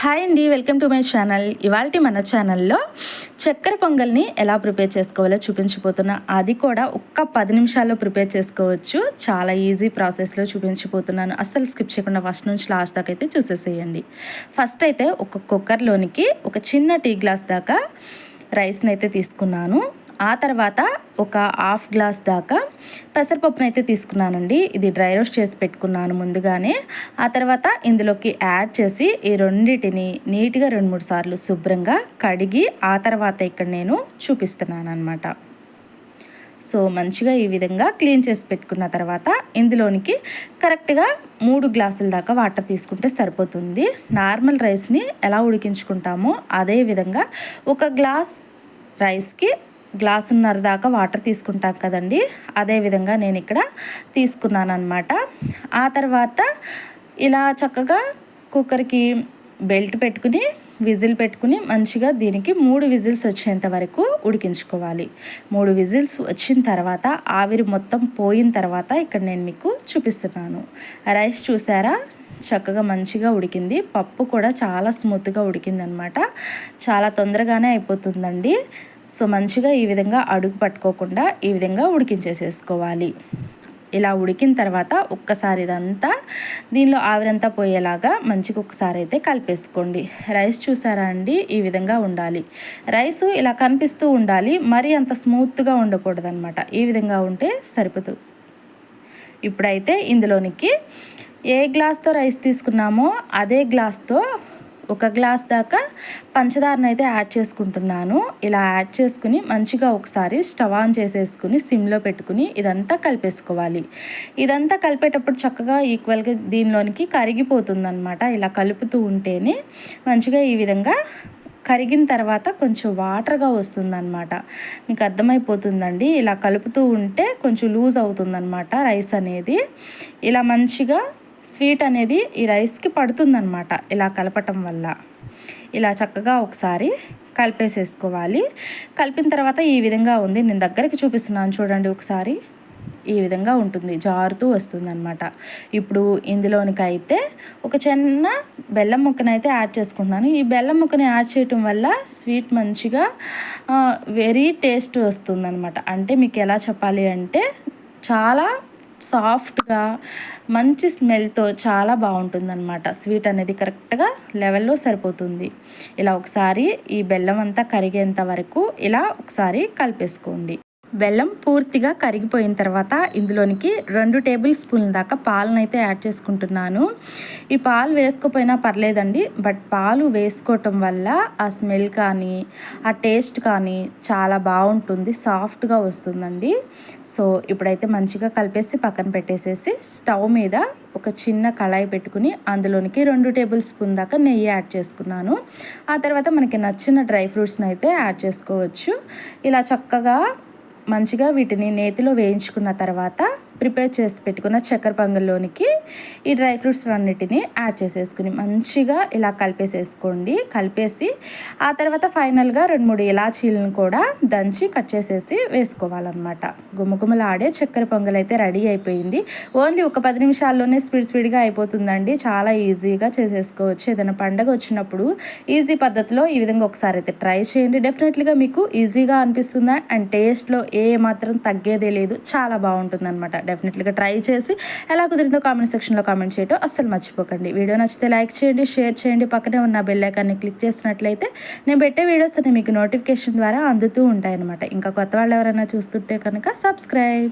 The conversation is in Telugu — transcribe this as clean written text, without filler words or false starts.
హాయ్ అండి, వెల్కమ్ టు మై ఛానల్. ఇవాల్టి మన ఛానల్లో చక్కెర పొంగల్ని ఎలా ప్రిపేర్ చేసుకోవాలో చూపించిపోతున్నా. అది కూడా ఒక్క 10 నిమిషాల్లో ప్రిపేర్ చేసుకోవచ్చు. చాలా ఈజీ ప్రాసెస్లో చూపించిపోతున్నాను. అస్సలు స్కిప్ చేయకుండా ఫస్ట్ నుంచి లాస్ట్ దాకా అయితే చూసేసేయండి. ఫస్ట్ అయితే ఒక కుక్కర్లోనికి ఒక చిన్న టీ గ్లాస్ దాకా రైస్ని అయితే తీసుకున్నాను. ఆ తర్వాత ఒక హాఫ్ గ్లాస్ దాకా పెసరపప్పును అయితే తీసుకున్నానండి. ఇది డ్రై రోస్ట్ చేసి పెట్టుకున్నాను ముందుగానే. ఆ తర్వాత ఇందులోకి యాడ్ చేసి ఈ రెండింటిని నీట్గా 2-3 సార్లు శుభ్రంగా కడిగి ఆ తర్వాత ఇక్కడ నేను చూపిస్తున్నాను అనమాట. సో మంచిగా ఈ విధంగా క్లీన్ చేసి పెట్టుకున్న తర్వాత ఇందులోనికి కరెక్ట్గా 3 గ్లాసుల దాకా వాటర్ తీసుకుంటే సరిపోతుంది. నార్మల్ రైస్ని ఎలా ఉడికించుకుంటామో అదే విధంగా ఒక గ్లాస్ రైస్కి గ్లాసున్నర దాకా వాటర్ తీసుకుంటాం కదండి, అదేవిధంగా నేను ఇక్కడ తీసుకున్నాను అనమాట. ఆ తర్వాత ఇలా చక్కగా కుక్కర్కి బెల్ట్ పెట్టుకుని విజిల్ పెట్టుకుని మంచిగా దీనికి 3 విజిల్స్ వచ్చేంత వరకు ఉడికించుకోవాలి. 3 విజిల్స్ వచ్చిన తర్వాత ఆవిరి మొత్తం పోయిన తర్వాత ఇక్కడ నేను మీకు చూపిస్తున్నాను. రైస్ చూసారా, చక్కగా మంచిగా ఉడికింది. పప్పు కూడా చాలా స్మూత్గా ఉడికింది అనమాట. చాలా తొందరగానే అయిపోతుందండి. సో మంచిగా ఈ విధంగా అడుగు పట్టుకోకుండా ఈ విధంగా ఉడికించేసేసుకోవాలి. ఇలా ఉడికిన తర్వాత ఒక్కసారి ఇదంతా దీనిలో ఆవిరంతా పోయేలాగా మంచిగా ఒక్కసారి అయితే కలిపేసుకోండి. రైస్ చూసారా అండి, ఈ విధంగా ఉండాలి. రైసు ఇలా కనిపిస్తూ ఉండాలి, మరీ అంత స్మూత్గా ఉండకూడదు అనమాట. ఈ విధంగా ఉంటే సరిపోతుంది. ఇప్పుడైతే ఇందులోనికి ఏ గ్లాస్తో రైస్ తీసుకున్నామో అదే గ్లాస్తో ఒక గ్లాస్ దాకా పంచదారను అయితే యాడ్ చేసుకుంటున్నాను. ఇలా యాడ్ చేసుకుని మంచిగా ఒకసారి స్టవ్ ఆన్ చేసేసుకుని సిమ్లో పెట్టుకుని ఇదంతా కలిపేసుకోవాలి. ఇదంతా కలిపేటప్పుడు చక్కగా ఈక్వల్గా దీనిలోనికి కరిగిపోతుందన్నమాట. ఇలా కలుపుతూ ఉంటేనే మంచిగా ఈ విధంగా కరిగిన తర్వాత కొంచెం వాటర్గా వస్తుందన్నమాట. మీకు అర్థమైపోతుందండి. ఇలా కలుపుతూ ఉంటే కొంచెం లూజ్ అవుతుందన్నమాట రైస్ అనేది. ఇలా మంచిగా స్వీట్ అనేది ఈ రైస్కి పడుతుందన్నమాట ఇలా కలపటం వల్ల. ఇలా చక్కగా ఒకసారి కలిపేసేసుకోవాలి. కలిపిన తర్వాత ఈ విధంగా ఉంది. నేను దగ్గరికి చూపిస్తున్నాను చూడండి ఒకసారి. ఈ విధంగా ఉంటుంది, జారుతూ వస్తుందన్నమాట. ఇప్పుడు ఇందులోనికైతే ఒక చిన్న బెల్లం ముక్కనైతే యాడ్ చేసుకుంటున్నాను. ఈ బెల్లం ముక్కని యాడ్ చేయటం వల్ల స్వీట్ మంచిగా వెరీ టేస్ట్ వస్తుందన్నమాట. అంటే మీకు ఎలా చెప్పాలి అంటే చాలా సాఫ్ట్గా మంచి స్మెల్తో చాలా బాగుంటుందన్నమాట. స్వీట్ అనేది కరెక్ట్గా లెవెల్లో సరిపోతుంది. ఇలా ఒకసారి ఈ బెల్లం అంతా కరిగేంత వరకు ఇలా ఒకసారి కలిపేసుకోండి. బెల్లం పూర్తిగా కరిగిపోయిన తర్వాత ఇందులోనికి 2 టేబుల్ స్పూన్ల దాకా పాలనైతే యాడ్ చేసుకుంటున్నాను. ఈ పాలు వేసుకోపోయినా పర్లేదండి, బట్ పాలు వేసుకోవటం వల్ల ఆ స్మెల్ కానీ ఆ టేస్ట్ కానీ చాలా బాగుంటుంది, సాఫ్ట్గా వస్తుందండి. సో ఇప్పుడైతే మంచిగా కలిపేసి పక్కన పెట్టేసేసి స్టవ్ మీద ఒక చిన్న కళాయి పెట్టుకుని అందులోనికి 2 టేబుల్ స్పూన్ దాకా నెయ్యి యాడ్ చేసుకున్నాను. ఆ తర్వాత మనకి నచ్చిన డ్రై ఫ్రూట్స్ని అయితే యాడ్ చేసుకోవచ్చు. ఇలా చక్కగా మంచిగా వీటిని నేతిలో వేయించుకున్న తర్వాత ప్రిపేర్ చేసి పెట్టుకున్న చక్కెర పొంగల్లోనికి ఈ డ్రై ఫ్రూట్స్ అన్నిటిని యాడ్ చేసేసుకుని మంచిగా ఇలా కలిపేసేసుకోండి. కలిపేసి ఆ తర్వాత ఫైనల్గా 2-3 ఇలాచీలను కూడా దంచి కట్ చేసేసి వేసుకోవాలన్నమాట. గుమగుమలాడే చక్కెర పొంగల్ అయితే రెడీ అయిపోయింది. ఓన్లీ ఒక 10 నిమిషాల్లోనే స్పీడ్గా అయిపోతుందండి. చాలా ఈజీగా చేసేసుకోవచ్చు. ఏదైనా పండగ వచ్చినప్పుడు ఈజీ పద్ధతిలో ఈ విధంగా ఒకసారి అయితే ట్రై చేయండి. డెఫినెట్లీగా మీకు ఈజీగా అనిపిస్తుందా అండ్ టేస్ట్లో ఏ మాత్రం తగ్గేదే లేదు, చాలా బాగుంటుంది అనమాట. డెఫినెట్లీగా ట్రై చేసి ఎలా కుదిరిందో కామెంట్ సెక్షన్లో కామెంట్ చేయడం అస్సలు మర్చిపోకండి. వీడియో నచ్చితే లైక్ చేయండి, షేర్ చేయండి. పక్కనే ఉన్న బెల్ ఐకాన్ని క్లిక్ చేసినట్లయితే నేను పెట్టే వీడియోస్ అన్ని మీకు నోటిఫికేషన్ ద్వారా అందుతూ ఉంటాయన్నమాట. ఇంకా కొత్త వాళ్ళు ఎవరైనా చూస్తుంటే కనుక సబ్స్క్రైబ్.